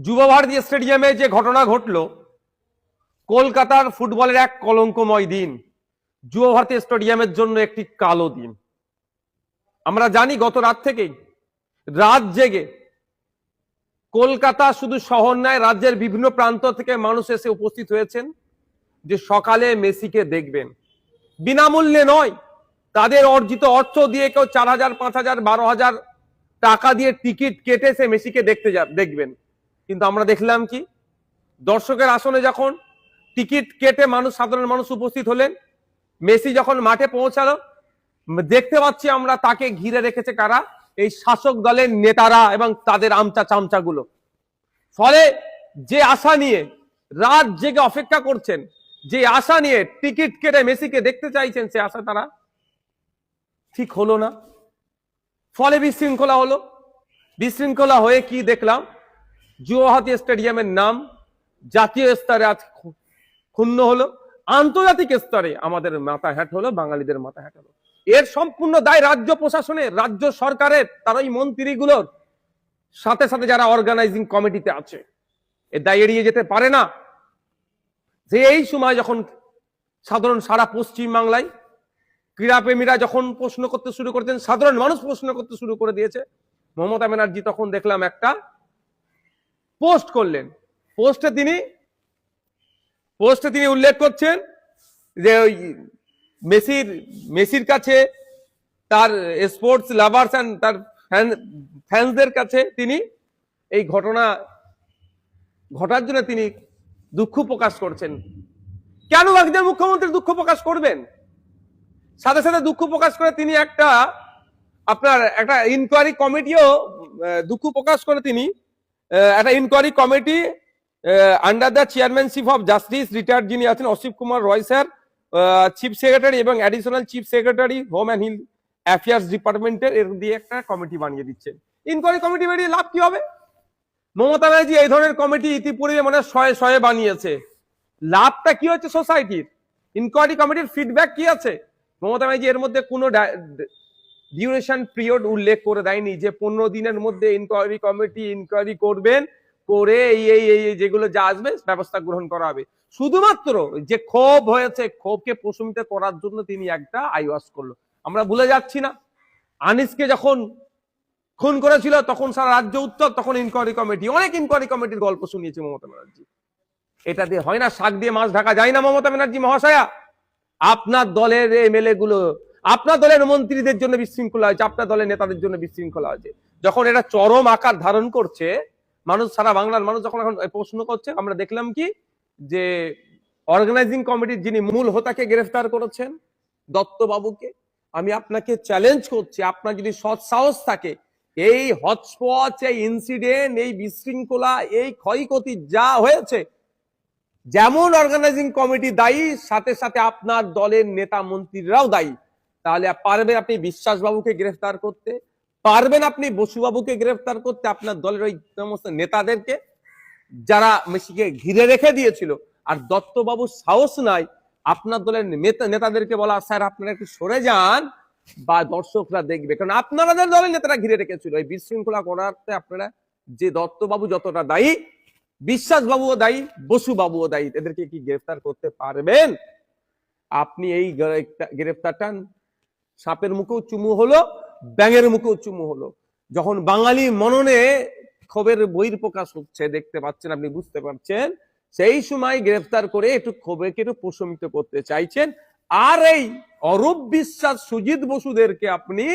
যুব ভারতী স্টেডিয়ামে যে ঘটনা ঘটলো, কলকাতার ফুটবলের এক কলঙ্কময় দিন, যুব ভারতী স্টেডিয়ামের জন্য একটি কালো দিন। আমরা জানি গত রাত থেকেই রাত জেগে কলকাতা শুধু শহর নয়, রাজ্যের বিভিন্ন প্রান্ত থেকে মানুষ এসে উপস্থিত হয়েছেন যে সকালে মেসিকে দেখবেন। বিনামূল্যে নয়, তাদের অর্জিত অর্থ দিয়ে কেউ 4,000, 5,000, 12,000 টাকা দিয়ে টিকিট কেটে সে মেসিকে দেখবেন। কিন্তু আমরা দেখলাম কি, দর্শকের আসনে যখন টিকিট কেটে সাধারণ মানুষ উপস্থিত হলেন, মেসি যখন মাঠে পৌঁছালো, দেখতে পাচ্ছি আমরা তাকে ঘিরে রেখেছে কারা? এই শাসক দলের নেতারা এবং তাদের আমচা চামচাগুলো। ফলে যে আশা নিয়ে রাত জেগে অপেক্ষা করছেন, যে আশা নিয়ে টিকিট কেটে মেসিকে দেখতে চাইছেন, সে আশা তারা ঠিক হলো না। ফলে বিশৃঙ্খলা হলো। বিশৃঙ্খলা হয়ে কি দেখলাম, যুব ভারতী স্টেডিয়ামের নাম জাতীয় স্তরে আজ ক্ষুণ্ণ হলো, আন্তর্জাতিক স্তরে আমাদের মাথা হ্যাট হলো, বাঙালিদের মাথা হ্যাট হলো। এর সম্পূর্ণ দায় রাজ্য প্রশাসনের, রাজ্য সরকারের, তার ওই মন্ত্রীগুলোর, সাথে সাথে যারা অর্গানাইজিং কমিটিতে আছে। এর দায় এড়িয়ে যেতে পারে না যে এই সময় যখন সারা পশ্চিম বাংলায় ক্রীড়াপ্রেমীরা যখন প্রশ্ন করতে শুরু করতেন, সাধারণ মানুষ প্রশ্ন করতে শুরু করে দিয়েছে, মমতা ব্যানার্জি তখন দেখলাম একটা পোস্ট করলেন। পোস্টে তিনি উল্লেখ করছেন যে ওই মেসির কাছে, তার স্পোর্টস লাভার্স এন্ড তার ফ্যান্সদের কাছে তিনি এই ঘটনা ঘটার জন্য তিনি দুঃখ প্রকাশ করছেন। কেন একজন মুখ্যমন্ত্রী দুঃখ প্রকাশ করবেন? সাথে সাথে দুঃখ প্রকাশ করে তিনি একটা ইনকোয়ারি কমিটিও দুঃখ প্রকাশ করে তিনি একটা inquiry committee under the chairmanship of justice retired যিনি আছেন Asit Kumar Roy sir, chief secretary এবং additional chief secretary home and hill affairs ডিপার্টমেন্টের, এর দিয়ে একটা কমিটি বানিয়ে দিচ্ছেন। ইনকোয়ারি কমিটি বানিয়ে লাভ কি হবে? মমতা ব্যানার্জি এই ধরনের কমিটি ইতিপূর্বে মানে শয়ে বানিয়েছে। লাভটা কি হচ্ছে সোসাইটির? ইনকোয়ারি কমিটির ফিডব্যাক কি আছে? মমতা ব্যানার্জি এর মধ্যে কোনো ডিউরেশন পিরিয়ড উল্লেখ করে দেয়নি যে 15 দিনের মধ্যে ইনকোয়ারি কমিটি ইনকোয়ারি করবেন, করে এই যেগুলো যা আসবে ব্যবস্থা গ্রহণ করা হবে। শুধুমাত্র যে ক্ষোভ হয়েছে, ক্ষোভকে প্রশমিত করার জন্য তিনি একটা আইওয়াস করলো। আমরা ভুলে যাচ্ছি না, আনিসকে যখন খুন করেছিল তখন সারা রাজ্য উত্তর, তখন ইনকোয়ারি কমিটি, অনেক ইনকোয়ারি কমিটির গল্প শুনিয়েছে মমতা ব্যানার্জি। এটা দিয়ে হয় না, শাক দিয়ে মাছ ঢাকা যায় না মমতা ব্যানার্জি মহাশয়া। আপনার দলের এমএলএ গুলো, আপনার দলের মন্ত্রীদের জন্য বিশৃঙ্খলা হয়েছে, আপনার দলের নেতাদের জন্য বিশৃঙ্খলা হয়েছে। যখন এটা চরম আকার ধারণ করছে, মানুষ, সারা বাংলার মানুষ যখন এখন প্রশ্ন করছে, আমরা দেখলাম কি যে অর্গানাইজিং কমিটির যিনি মূল হোতাকে গ্রেফতার করেছেন, দত্তবাবুকে। আমি আপনাকে চ্যালেঞ্জ করছি, আপনার যদি সৎ সাহস থাকে, এই হটস্পট, এই ইনসিডেন্ট, এই বিশৃঙ্খলা, এই ক্ষয়ক্ষতি যা হয়েছে, যেমন অর্গানাইজিং কমিটি দায়ী, সাথে সাথে আপনার দলের নেতা মন্ত্রীরাও দায়ী। তাহলে পারবেন আপনি বিশ্বাসবাবুকে গ্রেফতার করতে, পারবেন আপনি বসুবাবুকে গ্রেফতার করতে, আপনার দলের ওই সমস্ত নেতাদেরকে যারা মেসিকে ঘিরে রেখে দিয়েছিল। আর দত্তবাবুর সাহস নাই আপনার দলের নেতাদেরকে বলা, স্যার আপনারা একটু সরে যান বা দর্শকরা দেখবে, কারণ আপনাদের দলের নেতারা ঘিরে রেখেছিল। এই বিশৃঙ্খলা করাতে আপনারা, যে দত্তবাবু যতটা দায়ী, বিশ্বাসবাবুও দায়ী, বসুবাবুও দায়ী। এদেরকে কি গ্রেফতার করতে পারবেন? আপনি এই গ্রেফতারটা সাপের মুখেও চুমু হলো, ব্যাঙের মুখেও চুমু হলো। যখন বাঙালি মননে ক্ষোভের বহিঃপ্রকাশ হচ্ছে, দেখতে পাচ্ছেন, আপনি বুঝতে পারছেন, সেই সময় গ্রেফতার করে একটু ক্ষোভকে একটু প্রশমিত করতে চাইছেন। আর এই অরূপ বিশ্বাস, সুজিত বসুদেরকে আপনি